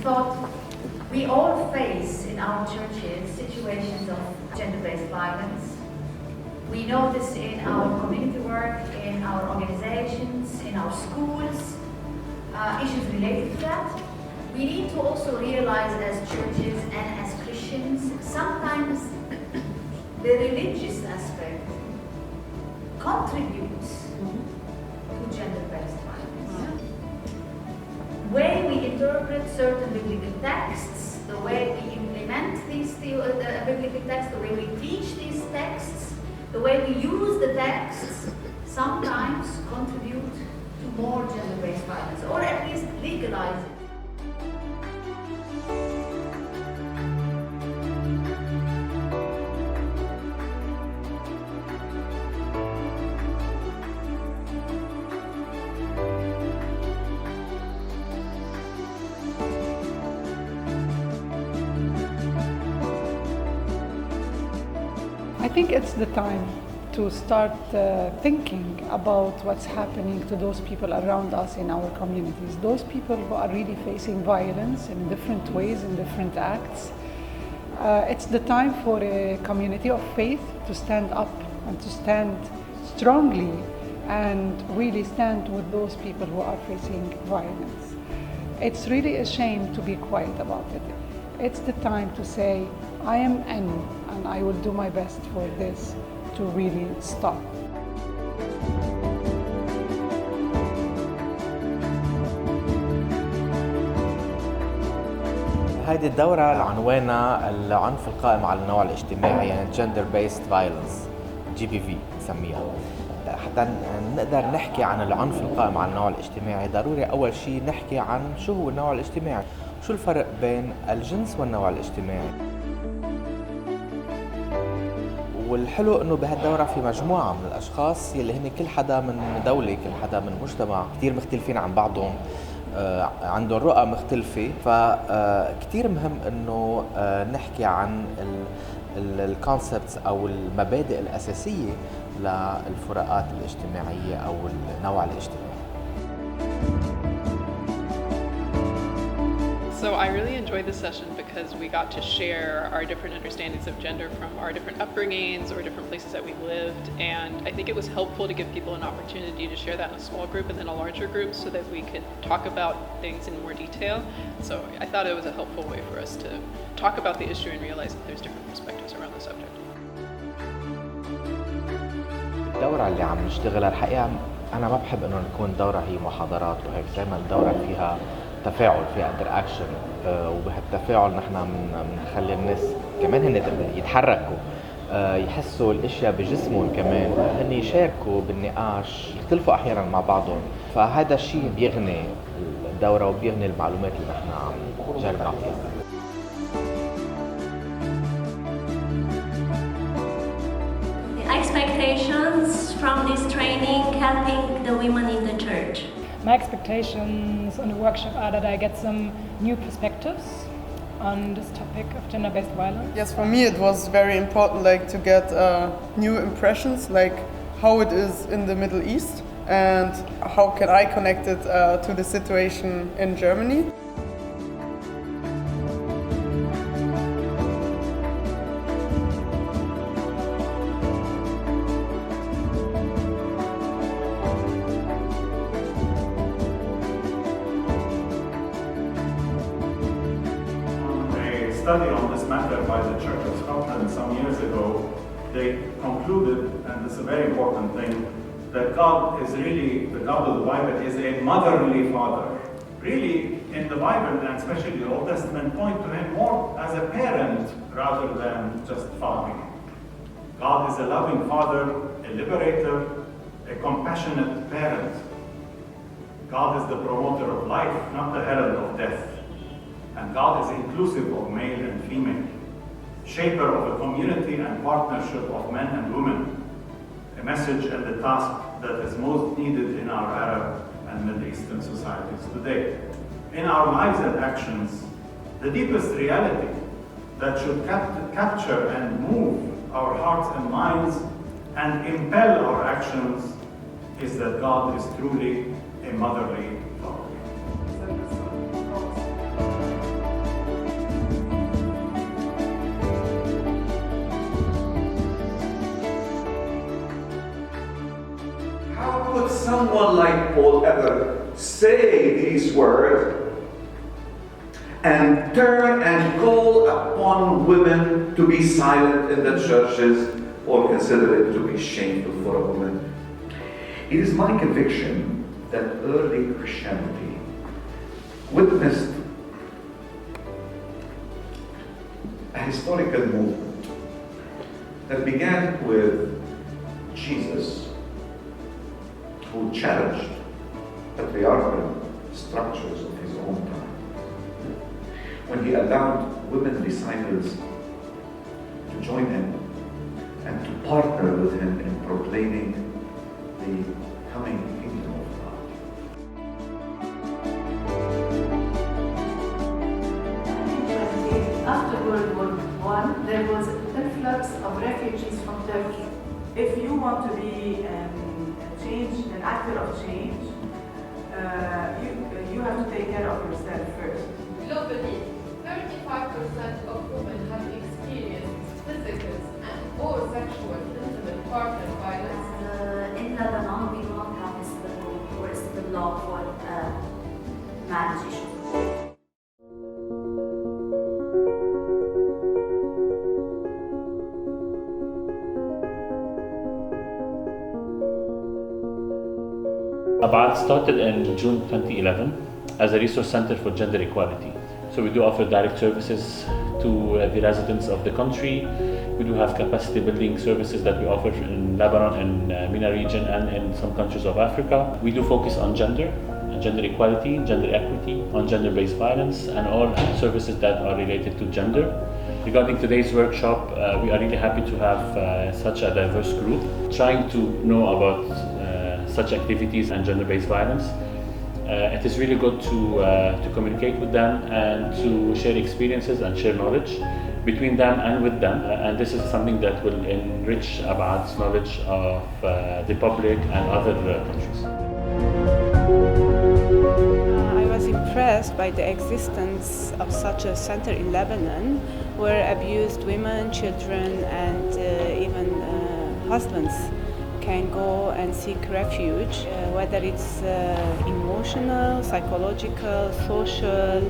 thought we all face in our churches situations of gender-based violence. We know this in our community work, in our organizations, in our schools, issues related to that. We need to also realize as churches and as Christians, sometimes the religious aspect contributes to gender-based violence. The way we interpret certain biblical texts, the way we implement these biblical texts, the way we teach these texts, the way we use the texts, sometimes contribute to more gender-based violence, or at least legalize it. I think it's the time to start thinking about what's happening to those people around us in our communities, those people who are really facing violence in different ways, in different acts. It's the time for a community of faith to stand up and to stand strongly and really stand with those people who are facing violence. It's really a shame to be quiet about it. It's the time to say, I am in, and I will do my best for this to really stop. هذه الدورة عنوانها العنف القائم على النوع الاجتماعي، يعني Gender Based Violence GBV نسميها. حتى نقدر نحكي عن العنف القائم على النوع الاجتماعي ضروري أول شيء نحكي عن شو هو النوع الاجتماعي، شو الفرق بين الجنس والنوع الاجتماعي. والحلو انه بهالدورة في مجموعة من الاشخاص يلي هن كل حدا من دولة، كل حدا من مجتمع كتير مختلفين عن بعضهم، عندهم رؤى مختلفة، فكتير مهم انه نحكي عن الكونسبتس او المبادئ الاساسية للفروقات الاجتماعية او النوع الاجتماعي. So I really enjoyed this session because we got to share our different understandings of gender from our different upbringings or different places that we lived, and I think it was helpful to give people an opportunity to share that in a small group and then a larger group so that we could talk about things in more detail. So I thought it was a helpful way for us to talk about the issue and realize that there's different perspectives around the subject. الدورة اللي عم نشتغلها الحقيقة أنا ما بحب إنه نكون دورة هي محاضرات وهيك، دائما الدورة فيها تفاعل، فيها انتراكشن، وبهالتفاعل نحن بنخلي الناس كمان هن يتحركوا، يحسوا الاشياء بجسمهم، كمان هن يشاركوا بالنقاش، يختلفوا احيانا مع بعضهم، فهذا الشيء بيغني الدورة وبيغني المعلومات اللي نحن عم نجرب نعطيها. Expectations from this training helping the women in the church. My expectations on the workshop are that I get some new perspectives on this topic of gender-based violence. Yes, for me it was very important, to get new impressions, how it is in the Middle East and how can I connect it to the situation in Germany. Study on this matter by the Church of Scotland some years ago, they concluded, and this is a very important thing, that God is really, the God of the Bible is a motherly father. Really, in the Bible, and especially the Old Testament, point to him more as a parent rather than just fathering. God is a loving father, a liberator, a compassionate parent. God is the promoter of life, not the herald of death. And God is inclusive of male and female, shaper of a community and partnership of men and women, a message and a task that is most needed in our Arab and Middle Eastern societies today. In our lives and actions, the deepest reality that should capture and move our hearts and minds and impel our actions is that God is truly a motherly father. someone like Paul ever say these words and turn and call upon women to be silent in the churches or consider it to be shameful for a woman. It is my conviction that early Christianity witnessed a historical movement that began with Jesus, who challenged patriarchal structures of his own time, when he allowed women disciples to join him and to partner with him in proclaiming the coming kingdom of God. After World War I, there was an influx of refugees from Turkey. If you want to be an actor of change, you have to take care of yourself first. Globally, 35% of women have experienced physical and/or sexual intimate partner violence. In Lebanon, we do not have a civil law for marriage issues. Abad started in June 2011 as a resource center for gender equality. So we do offer direct services to the residents of the country. We do have capacity building services that we offer in Lebanon and MENA region and in some countries of Africa. We do focus on gender equality, gender equity, on gender-based violence, and all services that are related to gender. Regarding today's workshop, we are really happy to have such a diverse group trying to know about such activities and gender-based violence. It is really good to communicate with them and to share experiences and share knowledge between them and with them. And this is something that will enrich Abad's knowledge of the public and other countries. I was impressed by the existence of such a center in Lebanon where abused women, children, and even husbands can go and seek refuge, whether it's emotional, psychological, social.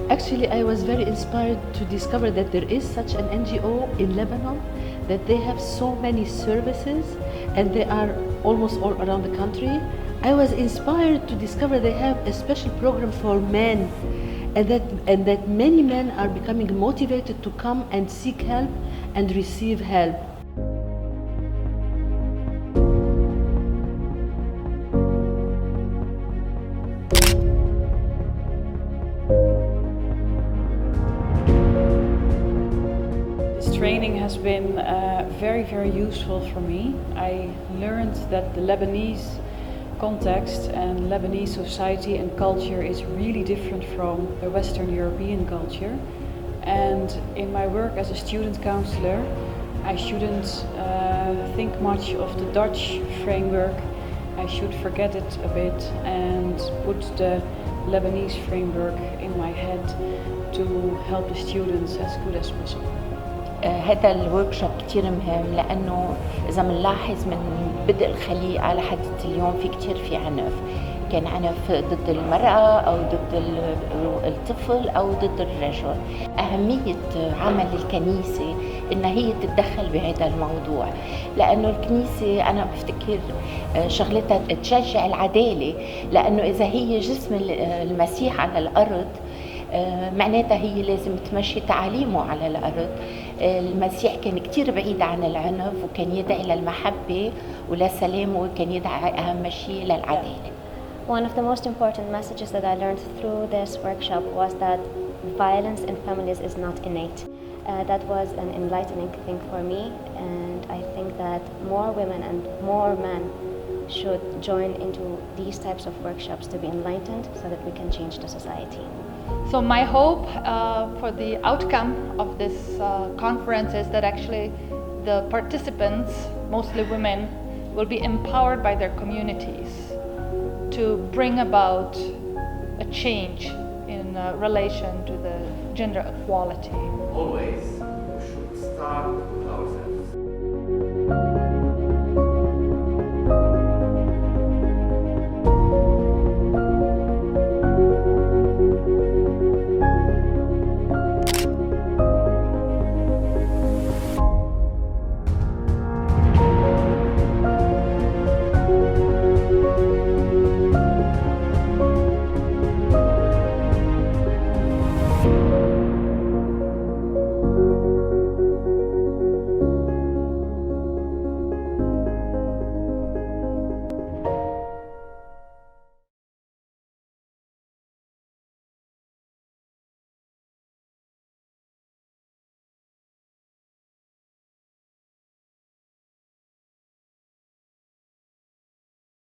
Actually, I was very inspired to discover that there is such an NGO in Lebanon, that they have so many services and they are almost all around the country. I was inspired to discover they have a special program for men and that many men are becoming motivated to come and seek help and receive help. Training has been very, very useful for me. I learned that the Lebanese context and Lebanese society and culture is really different from the Western European culture. And in my work as a student counselor, I shouldn't think much of the Dutch framework. I should forget it a bit and put the Lebanese framework in my head to help the students as good as possible. هذا الوركشوب كتير مهم لأنه إذا منلاحظ من بدء الخليقة لحد اليوم في عنف، كان عنف ضد المرأة أو ضد الطفل أو ضد الرجل. أهمية عمل الكنيسة إن هي تتدخل بهذا الموضوع، لأنه الكنيسة أنا بفتكر شغلتها تشجع العدالة، لأنه إذا هي جسم المسيح على الأرض معناتها هي لازم تمشي تعاليمه على الأرض. المسيح كان كتير بعيد عن العنف وكان يدعي للمحبة وللسلام وكان يدعي أهم شيء للعدالة. One of the most important messages that I learned through this workshop was that violence in families is not innate. That was an enlightening thing for me, and I think that more women and more men should join into these types of workshops to be enlightened so that we can change the society. So my hope for the outcome of this conference is that actually the participants, mostly women, will be empowered by their communities to bring about a change in relation to the gender equality. Always